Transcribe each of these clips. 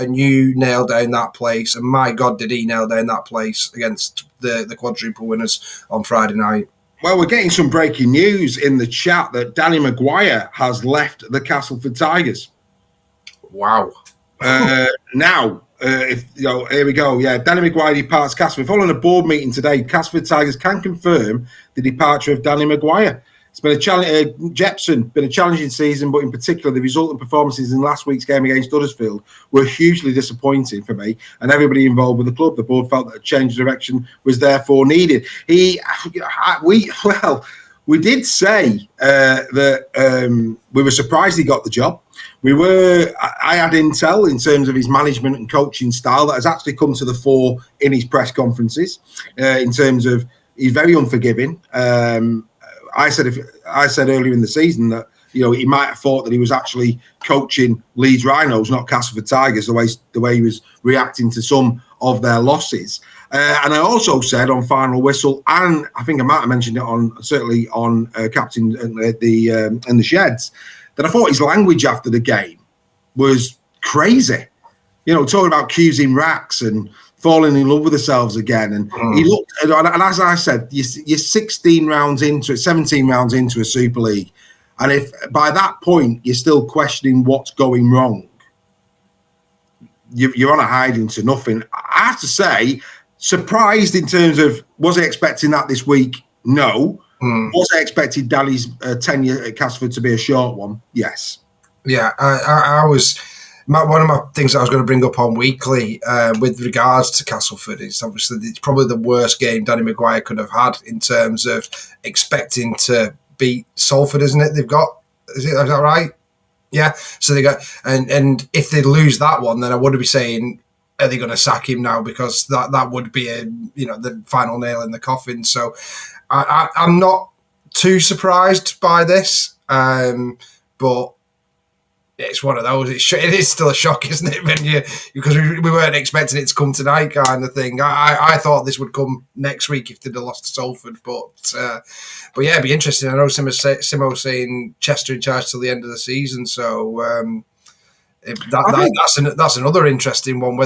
and you nailed down that place. And my God, did he nail down that place against the quadruple winners on Friday night. Well, we're getting some breaking news in the chat that Danny McGuire has left the Castleford Tigers. Wow. Now, here we go. Yeah, Danny McGuire departs Castleford. Following a board meeting today, Castleford Tigers can confirm the departure of Danny McGuire. It's been a challenge. Jepson been a challenging season, but in particular, the resultant performances in last week's game against Huddersfield were hugely disappointing for me and everybody involved with the club. The board felt that a change of direction was therefore needed. We did say that we were surprised he got the job. I had intel in terms of his management and coaching style that has actually come to the fore in his press conferences. In terms of he's very unforgiving. I said earlier in the season that he might have thought that he was actually coaching Leeds Rhinos, not Castleford Tigers, the way he was reacting to some of their losses. And I also said on Final Whistle, and I think I might have mentioned it on Captain and the Sheds, that I thought his language after the game was crazy. Talking about accusing racks and falling in love with themselves again. And he looked, and as I said, you're 17 rounds into a Super League. And if by that point you're still questioning what's going wrong, you're on a hiding to nothing. I have to say, surprised in terms of, was I expecting that this week? No. Was I expecting Danny's tenure at Castleford to be a short one? Yes. Yeah, I was. One of my things I was going to bring up on Weekly with regards to Castleford is obviously it's probably the worst game Danny McGuire could have had in terms of expecting to beat Salford, isn't it? Is that right? Yeah. So they got, and if they lose that one, then I would be saying, are they going to sack him now? Because that would be the final nail in the coffin. So I'm not too surprised by this, but it's one of those. It is still a shock, isn't it? Because we weren't expecting it to come tonight, kind of thing. I thought this would come next week if they'd have lost to Salford, but yeah, it'd be interesting. I know Simo saying Chester in charge till the end of the season, so that's another interesting one.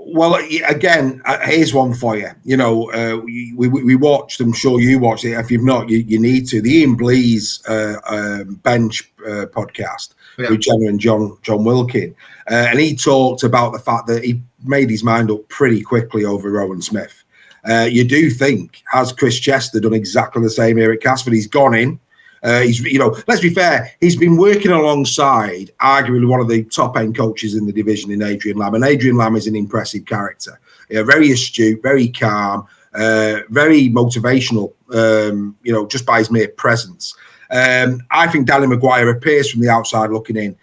Well, again, here's one for you. We watched. I'm sure you watched it. If you've not, you need to. The Ian Blease bench podcast. Yeah. With Jenna and John Wilkin. And he talked about the fact that he made his mind up pretty quickly over Rowan Smith. You do think, has Chris Chester done exactly the same here at Castleford? He's gone in. Let's be fair, he's been working alongside arguably one of the top-end coaches in the division in Adrian Lamb. And Adrian Lamb is an impressive character. Very astute, very calm, very motivational, just by his mere presence. I think Danny McGuire appears from the outside looking in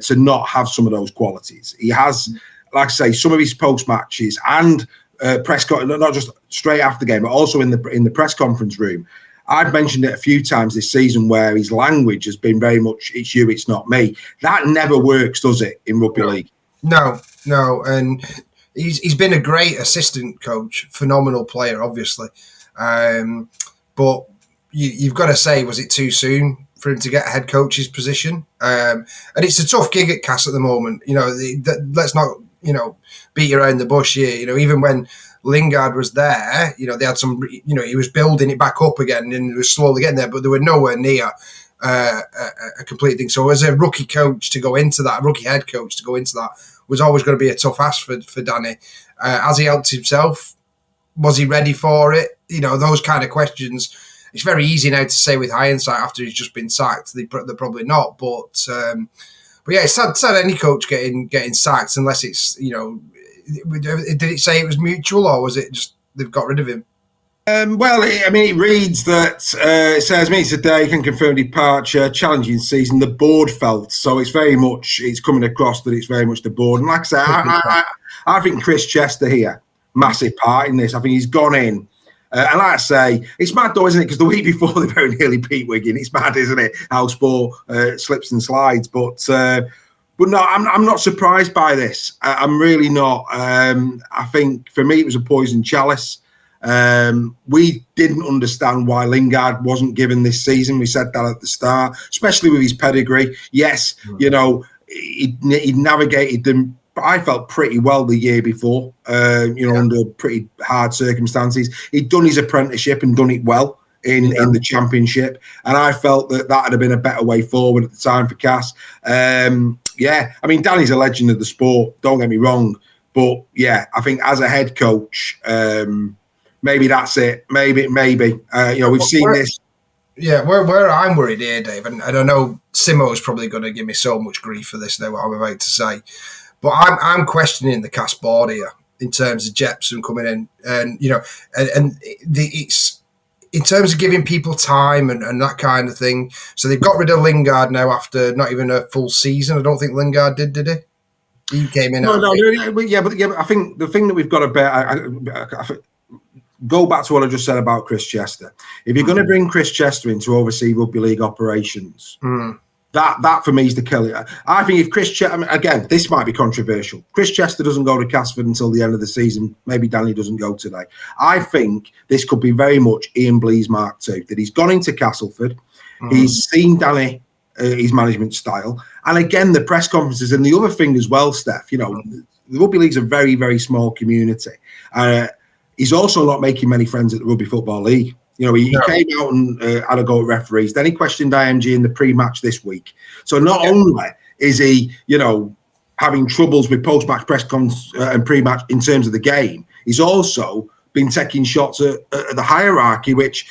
to not have some of those qualities. He has, like I say, some of his post matches and press, not just straight after the game, but also in the press conference room. I've mentioned it a few times this season where his language has been very much, it's you, it's not me. That never works, does it, in rugby league? No. And he's been a great assistant coach, phenomenal player, obviously. But you've got to say, was it too soon for him to get a head coach's position? And it's a tough gig at Cass at the moment. Let's not, beat around the bush here. Even when Lingard was there, they had some, he was building it back up again and it was slowly getting there, but they were nowhere near a complete thing. So as a rookie coach to go into that, a rookie head coach to go into that was always going to be a tough ask for Danny. Has he helped himself? Was he ready for it? Those kind of questions. It's very easy now to say with hindsight after he's just been sacked. They're probably not, but yeah, it's sad any coach getting sacked unless it's Did it say it was mutual or was it just they've got rid of him? It reads that it says meets today can confirm departure, challenging season. The board felt so. It's coming across that it's very much the board. And like I say, I think Chris Chester here massive part in this. I think he's gone in. And like I say, it's mad though, isn't it? Because the week before they very nearly beat Wigan. It's mad, isn't it? How sport slips and slides. But no, I'm not surprised by this. I'm really not. I think for me it was a poison chalice. We didn't understand why Lingard wasn't given this season. We said that at the start, especially with his pedigree. Yes, he navigated them I felt pretty well the year before, under pretty hard circumstances. He'd done his apprenticeship and done it well in the championship. And I felt that would have been a better way forward at the time for Cass. I mean, Danny's a legend of the sport, don't get me wrong. But, yeah, I think as a head coach, maybe that's it. Maybe. We've seen this. Yeah, where I'm worried here, Dave, and I know Simo's probably going to give me so much grief for this, now what I'm about to say, but I'm questioning the Cass board here in terms of Jepson coming in, and it's in terms of giving people time and that kind of thing. So they've got rid of Lingard now after not even a full season. I don't think Lingard did he? He came in. But I think the thing that we've got to bear. Go back to what I just said about Chris Chester. If you're going to bring Chris Chester in to oversee rugby league operations, that for me is the killer. I think if Chris Chester, again, this might be controversial. Chris Chester doesn't go to Castleford until the end of the season. Maybe Danny doesn't go today. I think this could be very much Ian Blease Mark II, that he's gone into Castleford. He's seen Danny, his management style. And again, the press conferences and the other thing as well, Steph, the rugby league's a very, very small community. He's also not making many friends at the Rugby Football League. He came out and had a go at referees. Then he questioned IMG in the pre-match this week. So not only is he, having troubles with post-match press cons and pre-match in terms of the game, he's also been taking shots at the hierarchy, which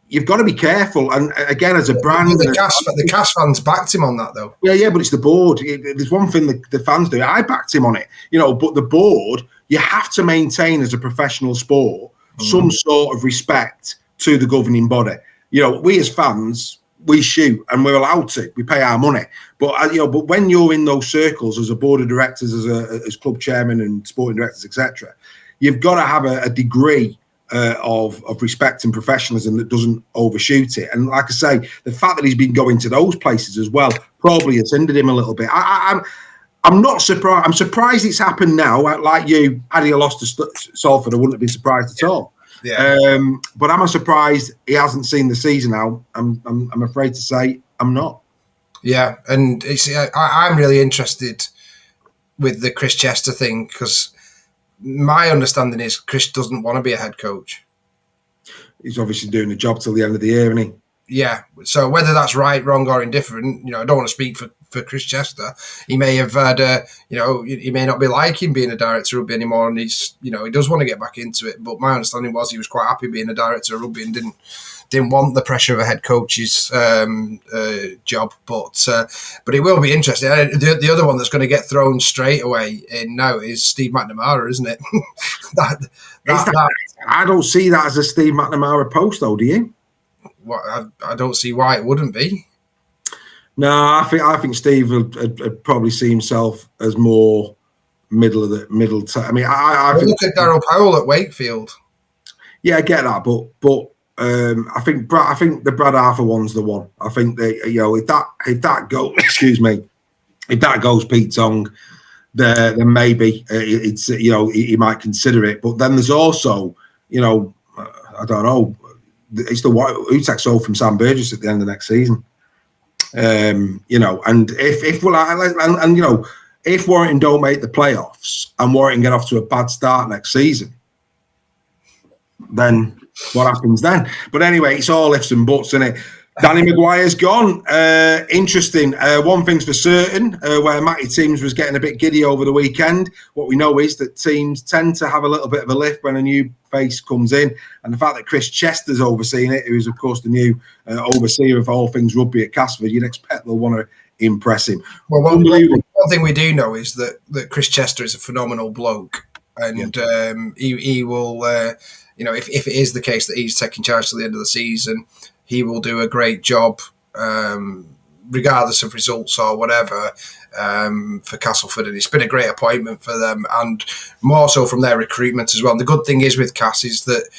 you've got to be careful. And again, as a brand, the Cass fans backed him on that, though. Yeah, but it's the board. There's one thing the fans do. I backed him on it, but the board. You have to maintain as a professional sport some sort of respect to the governing body. We as fans, we shoot and we're allowed to. We pay our money. But but when you're in those circles as a board of directors, as club chairman and sporting directors, etc., you've got to have a degree of respect and professionalism that doesn't overshoot it. And like I say, the fact that he's been going to those places as well probably has hindered him a little bit. I'm not surprised. I'm surprised it's happened now. Like you, had he lost to Salford, I wouldn't have been surprised at all. Yeah. But am I surprised he hasn't seen the season out? I'm afraid to say I'm not. Yeah, and I'm really interested with the Chris Chester thing, because my understanding is Chris doesn't want to be a head coach. He's obviously doing the job till the end of the year, isn't he? Yeah. So whether that's right, wrong, or indifferent, I don't want to speak for Chris Chester. He may have had, he may not be liking being a director of rugby anymore, and he's, he does want to get back into it. But my understanding was he was quite happy being a director of rugby and didn't want the pressure of a head coach's job. But it will be interesting. The other one that's going to get thrown straight away in now is Steve McNamara, isn't it? I don't see that as a Steve McNamara post, though. Do you? Well, I don't see why it wouldn't be. No, I think Steve would probably see himself as more middle. I mean, I think, look at Darryl Powell at Wakefield. Yeah, I get that, but I think the Brad Arthur one's the one. I think that if that goes, excuse me, if that goes Pete Tong, then maybe it's he might consider it. But then there's also I don't know. It's who takes over from Sam Burgess at the end of next season. And if Warrington don't make the playoffs and Warrington get off to a bad start next season, then what happens then? But anyway, it's all ifs and buts, isn't it? Danny McGuire's gone. Interesting. One thing's for certain, where Matty Teams was getting a bit giddy over the weekend, what we know is that teams tend to have a little bit of a lift when a new face comes in. And the fact that Chris Chester's overseeing it, who's, of course, the new overseer of all things rugby at Castleford, you'd expect they'll want to impress him. Well, one thing we do know is that Chris Chester is a phenomenal bloke. And he will, if it is the case that he's taking charge till the end of the season, he will do a great job, regardless of results or whatever, for Castleford. And it's been a great appointment for them, and more so from their recruitment as well. And the good thing is with Cass is that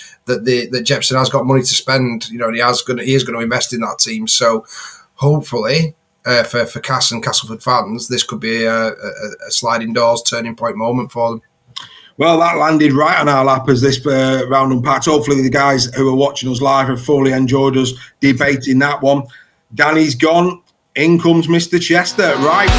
Jepson has got money to spend. He is going to invest in that team. So hopefully, for Cass and Castleford fans, this could be a sliding doors turning point moment for them. Well, that landed right on our lap as this round unpacked. Hopefully the guys who are watching us live have fully enjoyed us debating that one. Danny's gone. In comes Mr. Chester. Right.